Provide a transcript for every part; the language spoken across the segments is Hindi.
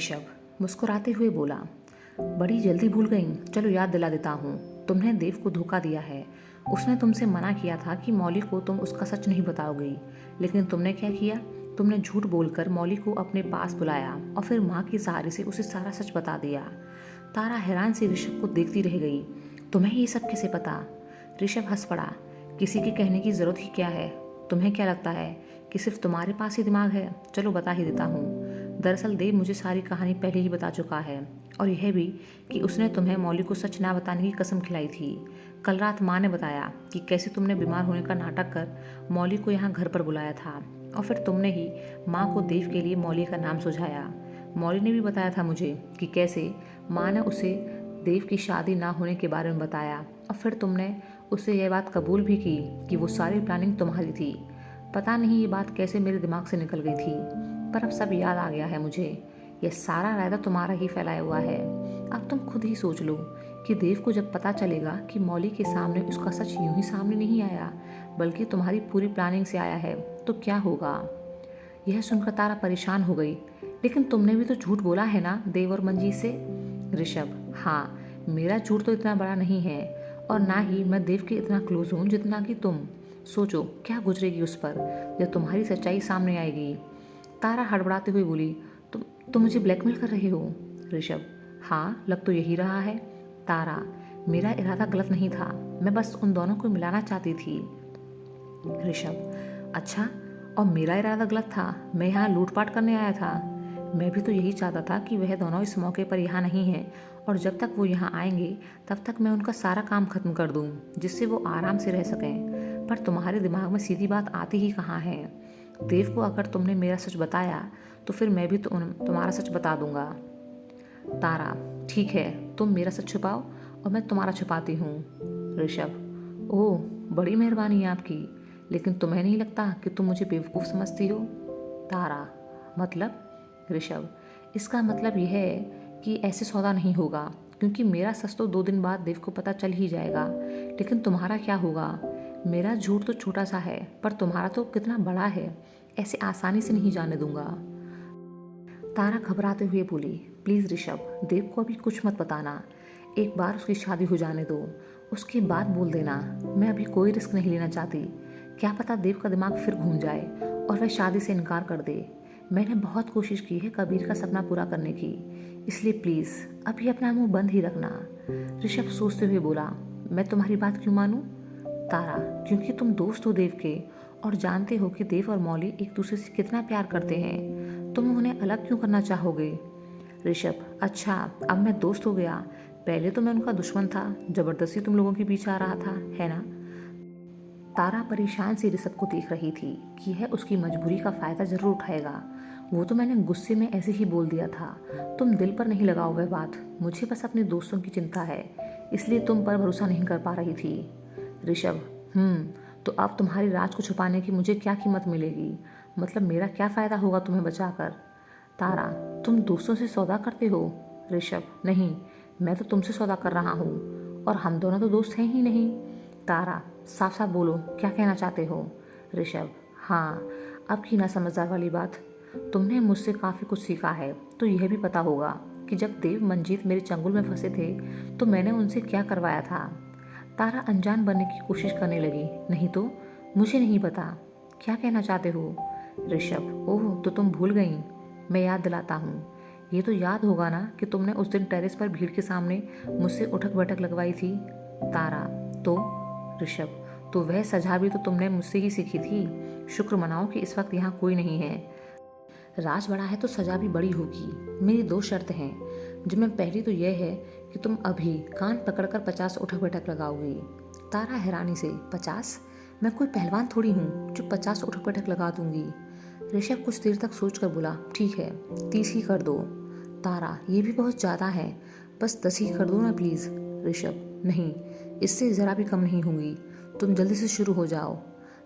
ऋषभ मुस्कुराते हुए बोला, बड़ी जल्दी भूल गई। चलो याद दिला देता हूँ। तुमने देव को धोखा दिया है। उसने तुमसे मना किया था कि मौली को तुम उसका सच नहीं बताओगी, लेकिन तुमने क्या किया? तुमने झूठ बोलकर मौली को अपने पास बुलाया और फिर माँ के सहारे से उसे सारा सच बता दिया। तारा हैरान से ऋषभ को देखती रह गई। तुम्हें ये सब कैसे पता? ऋषभ हंस पड़ा। किसी के कहने की जरूरत ही क्या है? तुम्हें क्या लगता है कि सिर्फ तुम्हारे पास ही दिमाग है? चलो बता ही देता हूँ। दरअसल देव मुझे सारी कहानी पहले ही बता चुका है, और यह भी कि उसने तुम्हें मौली को सच ना बताने की कसम खिलाई थी। कल रात माँ ने बताया कि कैसे तुमने बीमार होने का नाटक कर मौली को यहाँ घर पर बुलाया था, और फिर तुमने ही माँ को देव के लिए मौली का नाम सुझाया। मौली ने भी बताया था मुझे कि कैसे माँ ने उसे देव की शादी ना होने के बारे में बताया, और फिर तुमने उससे यह बात कबूल भी की कि वो सारी प्लानिंग तुम्हारी थी। पता नहीं ये बात कैसे मेरे दिमाग से निकल गई थी, पर अब सब याद आ गया है मुझे। यह सारा रायता तुम्हारा ही फैलाया हुआ है। अब तुम खुद ही सोच लो कि देव को जब पता चलेगा कि मौली के सामने उसका सच यूं ही सामने नहीं आया, बल्कि तुम्हारी पूरी प्लानिंग से आया है, तो क्या होगा? यह सुनकर तारा परेशान हो गई। लेकिन तुमने भी तो झूठ बोला है ना देव और मंजीत से? ऋषभ, हाँ, मेरा झूठ तो इतना बड़ा नहीं है, और ना ही मैं देव के इतना क्लोज हूँ जितना कि तुम। सोचो क्या गुजरेगी उस पर जब तुम्हारी सच्चाई सामने आएगी। तारा हड़बड़ाते हुए बोली, तुम मुझे ब्लैकमेल कर रहे हो? ऋषभ, हाँ, लग तो यही रहा है। तारा, मेरा इरादा गलत नहीं था, मैं बस उन दोनों को मिलाना चाहती थी। ऋषभ, अच्छा, और मेरा इरादा गलत था? मैं यहाँ लूटपाट करने आया था? मैं भी तो यही चाहता था कि वह दोनों इस मौके पर यहाँ नहीं हैं, और जब तक वो यहाँ आएंगे तब तक मैं उनका सारा काम खत्म कर दूँ, जिससे वो आराम से रह सकें। पर तुम्हारे दिमाग में सीधी बात आती ही कहाँ है? देव को अगर तुमने मेरा सच बताया तो फिर मैं भी तुम्हारा सच बता दूंगा। तारा, ठीक है, तुम मेरा सच छुपाओ और मैं तुम्हारा छुपाती हूँ। ऋषभ, ओह, बड़ी मेहरबानी है आपकी, लेकिन तुम्हें नहीं लगता कि तुम मुझे बेवकूफ़ समझती हो? तारा, मतलब? ऋषभ, इसका मतलब यह है कि ऐसे सौदा नहीं होगा, क्योंकि मेरा सच तो 2 दिन बाद देव को पता चल ही जाएगा, लेकिन तुम्हारा क्या होगा? मेरा झूठ तो छोटा सा है, पर तुम्हारा तो कितना बड़ा है, ऐसे आसानी से नहीं जाने दूंगा। तारा घबराते हुए बोली, प्लीज़ ऋषभ, देव को अभी कुछ मत बताना। एक बार उसकी शादी हो जाने दो, उसके बाद बोल देना। मैं अभी कोई रिस्क नहीं लेना चाहती। क्या पता देव का दिमाग फिर घूम जाए और वह शादी से इनकार कर दे। मैंने बहुत कोशिश की है कबीर का सपना पूरा करने की, इसलिए प्लीज़ अभी अपना मुंह बंद ही रखना। ऋषभ सोचते हुए बोला, मैं तुम्हारी बात क्यों मानूं? तारा, क्योंकि तुम दोस्त हो देव के, और जानते हो कि देव और मौली एक दूसरे से कितना प्यार करते हैं। तुम उन्हें अलग क्यों करना चाहोगे? ऋषभ, अच्छा, अब मैं दोस्त हो गया। पहले तो मैं उनका दुश्मन था, जबरदस्ती तुम लोगों के बीच आ रहा था, है ना? तारा परेशान सी ऋषभ को देख रही थी कि यह उसकी मजबूरी का फ़ायदा ज़रूर उठाएगा। वो तो मैंने गुस्से में ऐसे ही बोल दिया था। तुम दिल पर नहीं लगाओ वह बात। मुझे बस अपने दोस्तों की चिंता है, इसलिए तुम पर भरोसा नहीं कर पा रही थी। ऋषभ, तो अब तुम्हारी राज को छुपाने की मुझे क्या कीमत मिलेगी? मतलब मेरा क्या फ़ायदा होगा तुम्हें बचाकर? तारा, तुम दोस्तों से सौदा करते हो? ऋषभ, नहीं, मैं तो तुमसे सौदा कर रहा हूँ, और हम दोनों तो दोस्त हैं ही नहीं। तारा, साफ साफ बोलो, क्या कहना चाहते हो? ऋषभ, हाँ, अब की ना समझदार वाली बात। तुमने मुझसे काफ़ी कुछ सीखा है, तो यह भी पता होगा कि जब देव मंजीत मेरे चंगुल में फंसे थे तो मैंने उनसे क्या करवाया था। तारा अनजान बनने की कोशिश करने लगी, नहीं तो मुझे नहीं पता। क्या कहना चाहते हो? ऋषभ, ओह, तो तुम भूल गई। मैं याद दिलाता हूँ। ये तो याद होगा ना कि तुमने उस दिन टेरेस पर भीड़ के सामने मुझसे उठक बैठक लगवाई थी। तारा, तो? ऋषभ, तो वह सजा भी तो तुमने मुझसे ही सीखी थी। शुक्र मनाओ कि इस वक्त यहाँ कोई नहीं है। राज बड़ा है तो सजा भी बड़ी होगी। मेरी 2 शर्त हैं, जिनमें पहली तो यह है कि तुम अभी कान पकड़कर 50 उठक बैठक लगाओगी। तारा हैरानी से, 50? मैं कोई पहलवान थोड़ी हूँ जो 50 उठक बैठक लगा दूंगी। ऋषभ कुछ देर तक सोच कर बोला, ठीक है, 30 ही कर दो। तारा, ये भी बहुत ज़्यादा है, बस 10 ही कर दो ना प्लीज़। ऋषभ, नहीं, इससे ज़रा भी कम नहीं होंगी। तुम जल्दी से शुरू हो जाओ।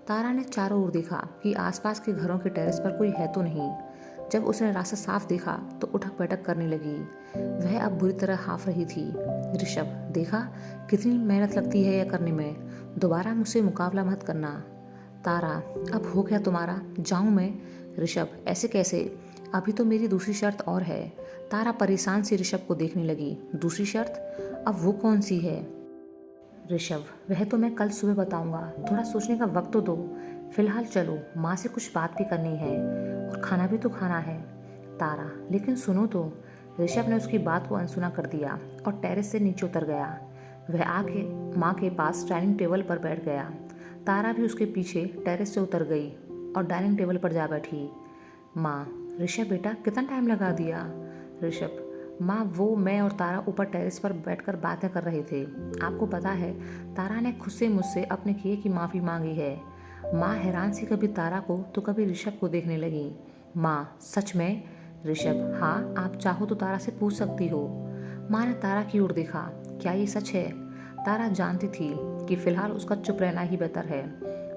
तारा ने चारों ओर देखा कि आसपास के घरों के टेरेस पर कोई है तो नहीं। जब उसने रास्ता साफ देखा तो उठक बैठक करने लगी। वह अब बुरी तरह हाफ रही थी। ऋषभ, देखा कितनी मेहनत लगती है यह करने में। दोबारा मुझसे मुकाबला मत करना। तारा, अब हो गया तुम्हारा, जाऊं मैं? ऋषभ, ऐसे कैसे? अभी तो मेरी दूसरी शर्त और है। तारा परेशान सी ऋषभ को देखने लगी। दूसरी शर्त? अब वो कौन सी है? ऋषभ, वह तो मैं कल सुबह बताऊंगा, थोड़ा सोचने का वक्त तो दो। फिलहाल चलो, माँ से कुछ बात भी करनी है और खाना भी तो खाना है। तारा, लेकिन सुनो तो। ऋषभ ने उसकी बात को अनसुना कर दिया और टेरेस से नीचे उतर गया। वह आके माँ के पास डाइनिंग टेबल पर बैठ गया। तारा भी उसके पीछे टेरेस से उतर गई और डाइनिंग टेबल पर जा बैठी। माँ, ऋषभ बेटा कितना टाइम लगा दिया? ऋषभ, माँ वो मैं और तारा ऊपर टेरेस पर बैठकर बातें कर रहे थे। आपको पता है, तारा ने खुद से मुझसे अपने किए की माफ़ी मांगी है। माँ हैरान सी कभी तारा को तो कभी ऋषभ को देखने लगी। माँ, सच में? ऋषभ, हाँ, आप चाहो तो तारा से पूछ सकती हो। माँ ने तारा की ओर देखा। क्या ये सच है? तारा जानती थी कि फिलहाल उसका चुप रहना ही बेहतर है।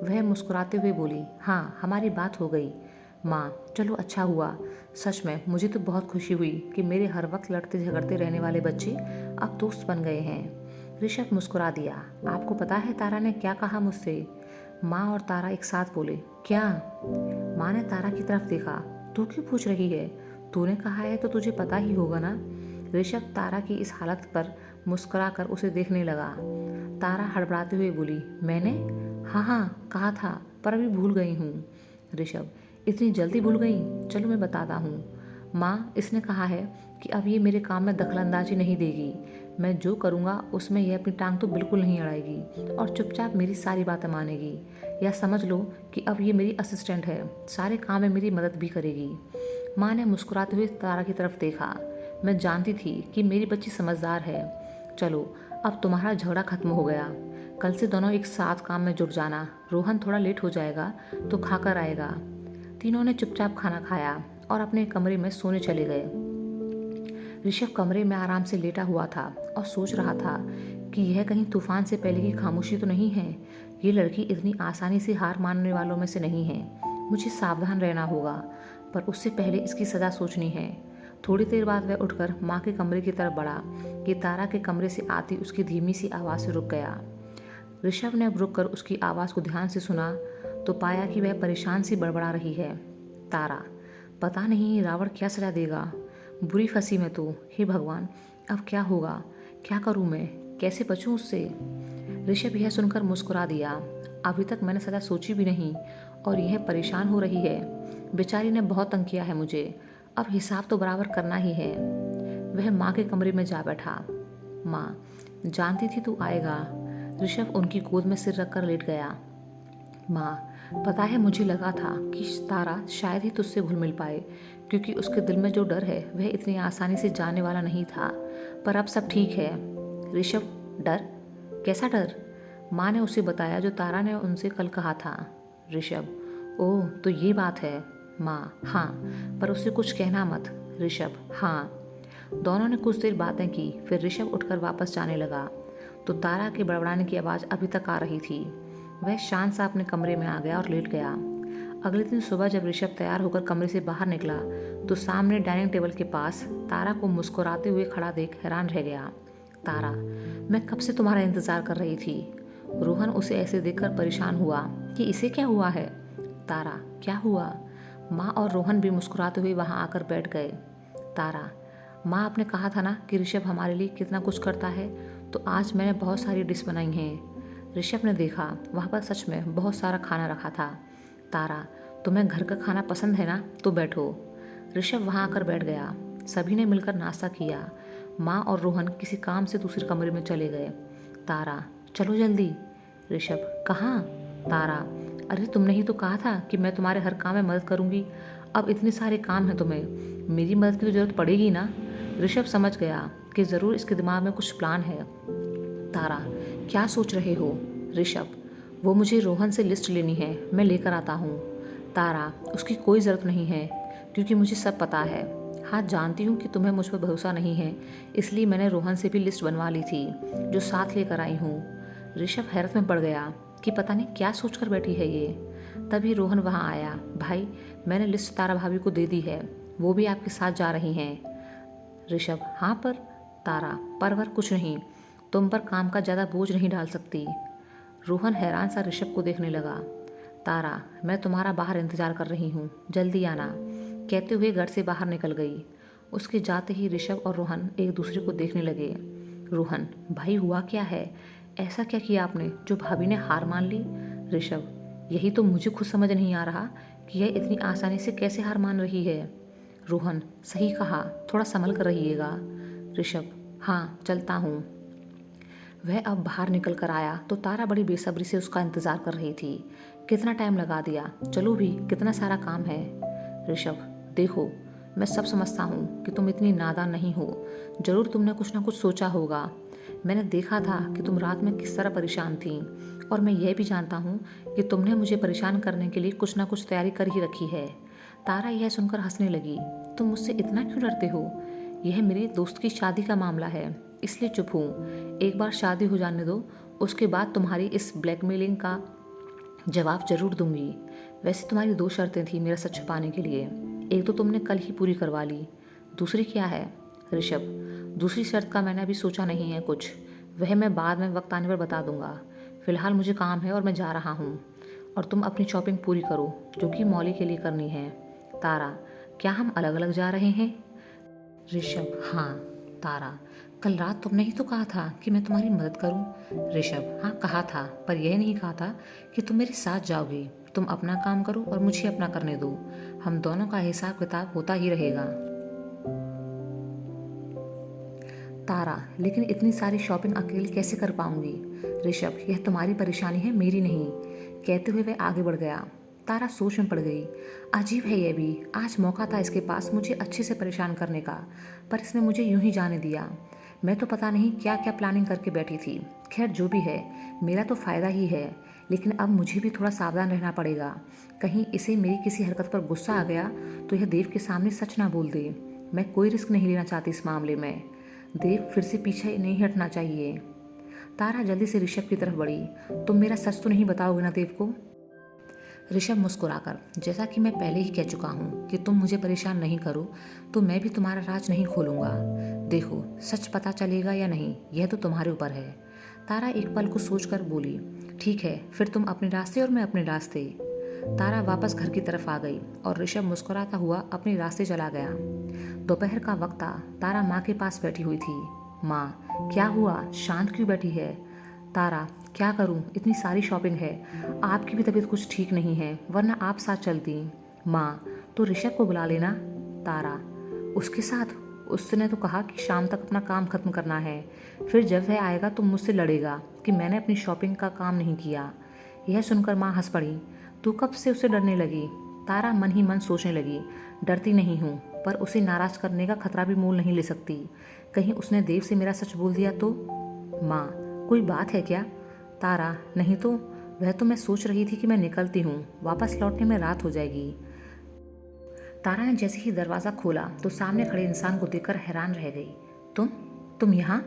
वह मुस्कुराते हुए बोली, हाँ, हमारी बात हो गई। माँ, चलो अच्छा हुआ। सच में मुझे तो बहुत खुशी हुई कि मेरे हर वक्त लड़ते झगड़ते रहने वाले बच्चे अब दोस्त बन गए हैं। ऋषभ मुस्कुरा दिया। आपको पता है तारा ने क्या कहा मुझसे? माँ और तारा एक साथ बोले, क्या? माँ ने तारा की तरफ देखा। तू क्यों पूछ रही है? तूने कहा है तो तुझे पता ही होगा ना। ऋषभ तारा की इस हालत पर मुस्कुरा कर उसे देखने लगा। तारा हड़बड़ाते हुए बोली, मैंने? हाँ हाँ कहा था, पर अभी भूल गई हूँ। ऋषभ, इतनी जल्दी भूल गई? चलो मैं बताता हूँ। माँ, इसने कहा है कि अब ये मेरे काम में दखलंदाजी नहीं देगी। मैं जो करूँगा उसमें यह अपनी टांग तो बिल्कुल नहीं अड़ाएगी और चुपचाप मेरी सारी बातें मानेगी। या समझ लो कि अब ये मेरी असिस्टेंट है, सारे काम में मेरी मदद भी करेगी। माँ ने मुस्कुराते हुए तारा की तरफ देखा। मैं जानती थी कि मेरी बच्ची समझदार है। चलो, अब तुम्हारा झगड़ा खत्म हो गया। कल से दोनों एक साथ काम में जुट जाना। रोहन थोड़ा लेट हो जाएगा तो खाकर आएगा। तीनों ने चुपचाप खाना खाया और अपने कमरे में सोने चले गए। ऋषभ कमरे में आराम से लेटा हुआ था और सोच रहा था कि यह कहीं तूफान से पहले की खामोशी तो नहीं है। ये लड़की इतनी आसानी से हार मानने वालों में से नहीं है। मुझे सावधान रहना होगा, पर उससे पहले इसकी सजा सोचनी है। थोड़ी देर बाद वह उठकर माँ के कमरे की तरफ बढ़ा कि तारा के कमरे से आती उसकी धीमी सी आवाज़ से रुक गया। ऋषभ ने अब रुककर उसकी आवाज़ को ध्यान से सुना तो पाया कि वह परेशान सी बड़बड़ा रही है। तारा, पता नहीं रावण क्या सजा देगा। बुरी फंसी मैं तो। हे भगवान, अब क्या होगा? क्या करूं मैं? कैसे बचूं उससे? ऋषभ यह सुनकर मुस्कुरा दिया। अभी तक मैंने सजा सोची भी नहीं और यह परेशान हो रही है। बेचारी ने बहुत तंग किया है मुझे, अब हिसाब तो बराबर करना ही है। वह माँ के कमरे में जा बैठा। माँ, जानती थी तू आएगा। ऋषभ उनकी गोद में सिर रखकर लेट गया। माँ, पता है मुझे लगा था कि तारा शायद ही तुझसे घुल मिल पाए, क्योंकि उसके दिल में जो डर है वह इतनी आसानी से जाने वाला नहीं था, पर अब सब ठीक है। ऋषभ, डर? कैसा डर? माँ ने उसे बताया जो तारा ने उनसे कल कहा था। ऋषभ, ओह तो ये बात है। माँ, हाँ, पर उससे कुछ कहना मत। ऋषभ, हाँ। दोनों ने कुछ देर बातें की, फिर ऋषभ उठकर वापस जाने लगा तो तारा के बड़बड़ाने की आवाज़ अभी तक आ रही थी। वह शांत सा अपने कमरे में आ गया और लेट गया। अगले दिन सुबह जब ऋषभ तैयार होकर कमरे से बाहर निकला तो सामने डाइनिंग टेबल के पास तारा को मुस्कुराते हुए खड़ा देख हैरान रह गया। तारा, मैं कब से तुम्हारा इंतज़ार कर रही थी। रोहन उसे ऐसे देखकर परेशान हुआ कि इसे क्या हुआ है। तारा, क्या हुआ? माँ और रोहन भी मुस्कुराते हुए वहाँ आकर बैठ गए। तारा, माँ, आपने कहा था ना कि ऋषभ हमारे लिए कितना कुछ करता है, तो आज मैंने बहुत सारी डिश बनाई हैं। ऋषभ ने देखा वहाँ पर सच में बहुत सारा खाना रखा था। तारा, तुम्हें घर का खाना पसंद है ना, तो बैठो। ऋषभ वहाँ आकर बैठ गया। सभी ने मिलकर नाश्ता किया। माँ और रोहन किसी काम से दूसरे कमरे में चले गए। तारा, चलो जल्दी। ऋषभ, कहाँ? तारा, अरे तुमने ही तो कहा था कि मैं तुम्हारे हर काम में मदद करूँगी। अब इतने सारे काम हैं तुम्हें, मेरी मदद की तो ज़रूरत पड़ेगी ना। ऋषभ समझ गया कि ज़रूर इसके दिमाग में कुछ प्लान है। तारा, क्या सोच रहे हो? ऋषभ, वो मुझे रोहन से लिस्ट लेनी है, मैं लेकर आता हूँ। तारा, उसकी कोई ज़रूरत नहीं है, क्योंकि मुझे सब पता है। हाँ, जानती हूँ कि तुम्हें मुझ पर भरोसा नहीं है, इसलिए मैंने रोहन से भी लिस्ट बनवा ली थी, जो साथ लेकर आई हूँ। ऋषभ हैरत में पड़ गया कि पता नहीं क्या सोच कर बैठी है ये। तभी रोहन वहाँ आया। भाई, मैंने लिस्ट तारा भाभी को दे दी है, वो भी आपके साथ जा रही हैं। ऋषभ, हाँ पर? तारा, परवर कुछ नहीं, तुम पर काम का ज़्यादा बोझ नहीं डाल सकती। रोहन हैरान सा ऋषभ को देखने लगा। तारा, मैं तुम्हारा बाहर इंतजार कर रही हूँ, जल्दी आना। कहते हुए घर से बाहर निकल गई। उसके जाते ही ऋषभ और रोहन एक दूसरे को देखने लगे। रोहन, भाई हुआ क्या है? ऐसा क्या किया आपने जो भाभी ने हार मान ली? ऋषभ, यही तो मुझे खुद समझ नहीं आ रहा कि यह इतनी आसानी से कैसे हार मान रही है। रोहन, सही कहा, थोड़ा संभल कर रहिएगा। ऋषभ, हाँ चलता हूँ। वह अब बाहर निकल कर आया तो तारा बड़ी बेसब्री से उसका इंतजार कर रही थी। कितना टाइम लगा दिया, चलो भी, कितना सारा काम है। ऋषभ, देखो, मैं सब समझता हूँ कि तुम इतनी नादान नहीं हो। जरूर तुमने कुछ ना कुछ सोचा होगा। मैंने देखा था कि तुम रात में किस तरह परेशान थी, और मैं यह भी जानता हूँ कि तुमने मुझे परेशान करने के लिए कुछ ना कुछ तैयारी कर ही रखी है। तारा यह सुनकर हंसने लगी। तुम मुझसे इतना क्यों डरते हो? यह मेरी दोस्त की शादी का मामला है, इसलिए चुप हूँ। एक बार शादी हो जाने दो, उसके बाद तुम्हारी इस ब्लैकमेलिंग का जवाब जरूर दूंगी। वैसे तुम्हारी 2 शर्तें थी मेरा सच छुपाने के लिए। एक तो तुमने कल ही पूरी करवा ली, दूसरी क्या है? ऋषभ, दूसरी शर्त का मैंने अभी सोचा नहीं है कुछ, वह मैं बाद में वक्त आने पर बता दूंगा। फिलहाल मुझे काम है और मैं जा रहा हूँ, और तुम अपनी शॉपिंग पूरी करो जो कि मौली के लिए करनी है। तारा, क्या हम अलग अलग जा रहे हैं? ऋषभ, हाँ। तारा, कल रात तुमने ही तो कहा था कि मैं तुम्हारी मदद करूं। ऋषभ, हाँ कहा था, पर यह नहीं कहा था कि तुम मेरे साथ जाओगी। तुम अपना काम करो और मुझे अपना करने दो, हम दोनों का हिसाब किताब होता ही रहेगा। तारा, लेकिन इतनी सारी शॉपिंग अकेले कैसे कर पाऊंगी? ऋषभ, यह तुम्हारी परेशानी है, मेरी नहीं। कहते हुए वह आगे बढ़ गया। तारा सोच में पड़ गई। अजीब है यह भी, आज मौका था इसके पास मुझे अच्छे से परेशान करने का, पर इसने मुझे यूं ही जाने दिया। मैं तो पता नहीं क्या क्या प्लानिंग करके बैठी थी। खैर जो भी है, मेरा तो फ़ायदा ही है, लेकिन अब मुझे भी थोड़ा सावधान रहना पड़ेगा। कहीं इसे मेरी किसी हरकत पर गुस्सा आ गया तो यह देव के सामने सच ना बोल दे। मैं कोई रिस्क नहीं लेना चाहती इस मामले में। देव फिर से पीछे नहीं हटना चाहिए। तारा जल्दी से ऋषभ की तरफ बढ़ी। तुम मेरा सच तो नहीं बताओगे ना देव को? ऋषभ मुस्कुराकर, जैसा कि मैं पहले ही कह चुका हूँ कि तुम मुझे परेशान नहीं करो तो मैं भी तुम्हारा राज नहीं खोलूँगा। देखो, सच पता चलेगा या नहीं यह तो तुम्हारे ऊपर है। तारा एक पल को सोचकर बोली, ठीक है, फिर तुम अपने रास्ते और मैं अपने रास्ते। तारा वापस घर की तरफ आ गई और ऋषभ मुस्कुराता हुआ अपने रास्ते चला गया। दोपहर का वक्त था। तारा माँ के पास बैठी हुई थी। माँ, क्या हुआ, शांत क्यों बैठी है? तारा, क्या करूं, इतनी सारी शॉपिंग है, आपकी भी तबीयत कुछ ठीक नहीं है, वरना आप साथ चलती। माँ, तो ऋषभ को बुला लेना। तारा, उसके साथ? उसने तो कहा कि शाम तक अपना काम खत्म करना है, फिर जब वह आएगा तो मुझसे लड़ेगा कि मैंने अपनी शॉपिंग का काम नहीं किया। यह सुनकर माँ हंस पड़ी। तू कब से उसे डरने लगी? तारा मन ही मन सोचने लगी, डरती नहीं हूँ, पर उसे नाराज करने का खतरा भी मोल नहीं ले सकती। कहीं उसने देव से मेरा सच बोल दिया तो? माँ, कोई बात है क्या? तारा, नहीं तो वह तो मैं सोच रही थी कि मैं निकलती हूँ, वापस लौटने में रात हो जाएगी। तारा ने जैसे ही दरवाज़ा खोला तो सामने खड़े इंसान को देखकर हैरान रह गई। तुम यहाँ?